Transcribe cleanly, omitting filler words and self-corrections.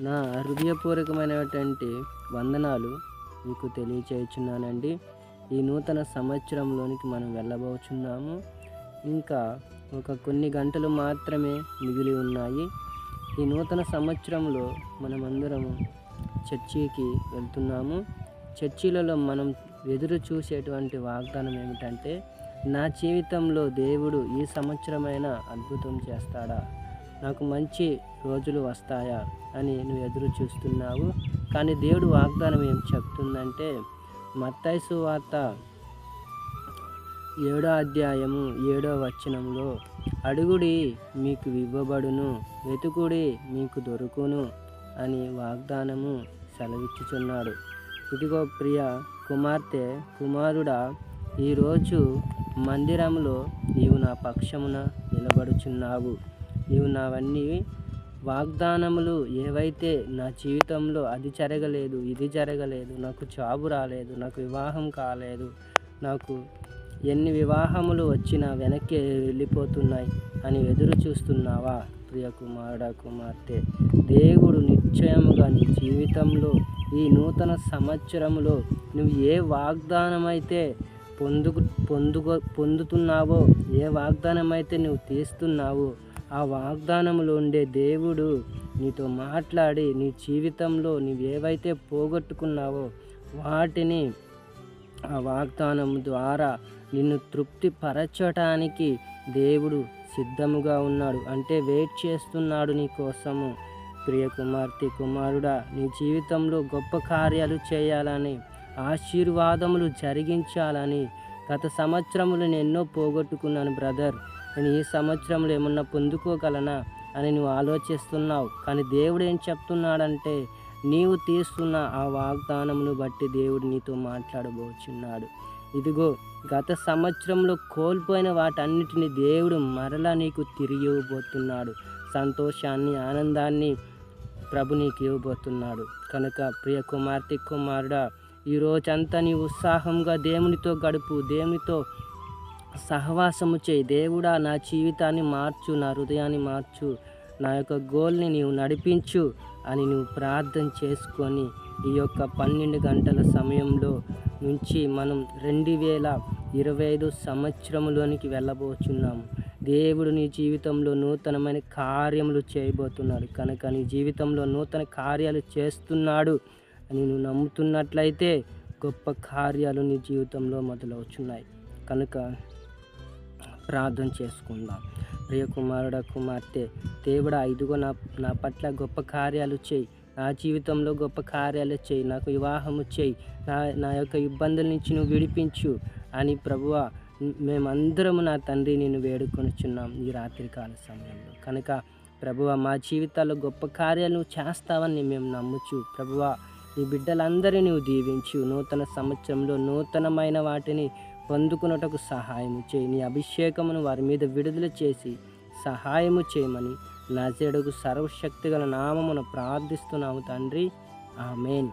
నా హృదయపూర్వకమైనటువంటి వందనాలు మీకు తెలియచేయుచున్నానండి. ఈ నూతన సంవత్సరంలోనికి మనం వెళ్ళబోచున్నాము. ఇంకా కొన్ని గంటలు మాత్రమే మిగిలి ఉన్నాయి. ఈ నూతన సంవత్సరంలో మనమందరము చర్చికి వెళ్తున్నాము. చర్చిలలో మనం ఎదురు చూసేటువంటి వాగ్దానం ఏమిటంటే, నా జీవితంలో దేవుడు ఈ సంవత్సరమైనా అద్భుతం చేస్తాడా, నాకు మంచి రోజులు వస్తాయా అని నువ్వు ఎదురు చూస్తున్నావు. కానీ దేవుడు వాగ్దానం ఏం చెప్తుందంటే, మత్తయి సువార్త 7వ అధ్యాయము 7వ వచనంలో, అడుగుడి మీకు ఇవ్వబడును, వెతుకుడి మీకు దొరుకును అని వాగ్దానము సెలవిచ్చుచున్నాడు. ఇదిగో ప్రియ కుమార్తె, కుమారుడా, ఈరోజు మందిరంలో నీవు నా పక్షమున నిలబడుచున్నావు. నీవు నావన్నీ వాగ్దానములు ఏవైతే నా జీవితంలో అది జరగలేదు, ఇది జరగలేదు, నాకు జాబు రాలేదు, నాకు వివాహం కాలేదు, నాకు ఎన్ని వివాహములు వచ్చినా వెనక్కి వెళ్ళిపోతున్నాయి అని ఎదురు చూస్తున్నావా? ప్రియ కుమారుడా, కుమార్తె, దేవుడు నిశ్చయముగా నీ జీవితంలో ఈ నూతన సంవత్సరంలో నువ్వు ఏ వాగ్దానమైతే పొందుతున్నావో, ఏ వాగ్దానమైతే నువ్వు తీస్తున్నావో, ఆ వాగ్దానంలో ఉండే దేవుడు నీతో మాట్లాడి నీ జీవితంలో నువ్వేవైతే పోగొట్టుకున్నావో వాటిని ఆ వాగ్దానం ద్వారా నిన్ను తృప్తిపరచటానికి దేవుడు సిద్ధముగా ఉన్నాడు. అంటే వెయిట్ చేస్తున్నాడు నీ కోసము. ప్రియ కుమార్తె, కుమారుడా, నీ జీవితంలో గొప్ప కార్యాలు చేయాలని, ఆశీర్వాదములు జరిగించాలని, గత సంవత్సరములు నేను ఎన్నో పోగొట్టుకున్నాను బ్రదర్, నేను ఈ సంవత్సరంలో ఏమన్నా పొందుకోగలనా అని నువ్వు ఆలోచిస్తున్నావు. కానీ దేవుడు ఏం చెప్తున్నాడంటే, నీవు తీస్తున్న ఆ వాగ్దానమును బట్టి దేవుడు నీతో మాట్లాడబోచున్నాడు. ఇదిగో, గత సంవత్సరంలో కోల్పోయిన వాటన్నిటిని దేవుడు మరలా నీకు తిరిగి ఇవ్వబోతున్నాడు. సంతోషాన్ని, ఆనందాన్ని ప్రభు నీకు ఇవ్వబోతున్నాడు. కనుక ప్రియ కుమార్తె, కుమారుడా, ఈ రోజంతా నీ ఉత్సాహంగా దేవునితో గడుపు, దేవునితో సహవాసము చేయి. దేవుడా, నా జీవితాన్ని మార్చు, నా హృదయాన్ని మార్చు, నా యొక్క గోల్ని నీవు నడిపించు అని నువ్వు ప్రార్థన చేసుకొని ఈ యొక్క 12 గంటల సమయంలో నుంచి మనం 2025 సంవత్సరంలోనికి వెళ్ళబోచున్నాము. దేవుడు నీ జీవితంలో నూతనమైన కార్యములు చేయబోతున్నాడు. కనుక నీ జీవితంలో నూతన కార్యాలు చేస్తున్నాడు అని నువ్వు నమ్ముతున్నట్లయితే గొప్ప కార్యాలు నీ జీవితంలో మొదలవుతున్నాయి. కనుక ప్రార్థన చేసుకుందాం. ప్రియ కుమారుడా, కుమార్తె, దేవుడా, ఇదిగో నా పట్ల గొప్ప కార్యాలు చేయి, నా జీవితంలో గొప్ప కార్యాలు చేయి, నాకు వివాహము చేయి, నా యొక్క ఇబ్బందుల నుంచి నువ్వు విడిపించు అని ప్రభువా మేమందరము నా తండ్రి నిన్ను వేడుకొనిచున్నాం ఈ రాత్రికాల సమయంలో. కనుక ప్రభువా, మా జీవితాల్లో గొప్ప కార్యాలు నువ్వు చేస్తావని మేము నమ్ముచు ప్రభువా, ఈ బిడ్డలందరినీ నువ్వు దీవించు. నూతన సంవత్సరంలో నూతనమైన వాటిని పొందుకున్నటకు సహాయము చేయి. నీ అభిషేకమును వారి మీద విడుదల చేసి సహాయము చేయమని నజరేయుడగు సర్వశక్తిగల నామమున ప్రార్థిస్తున్నాము తండ్రి. ఆమేన్.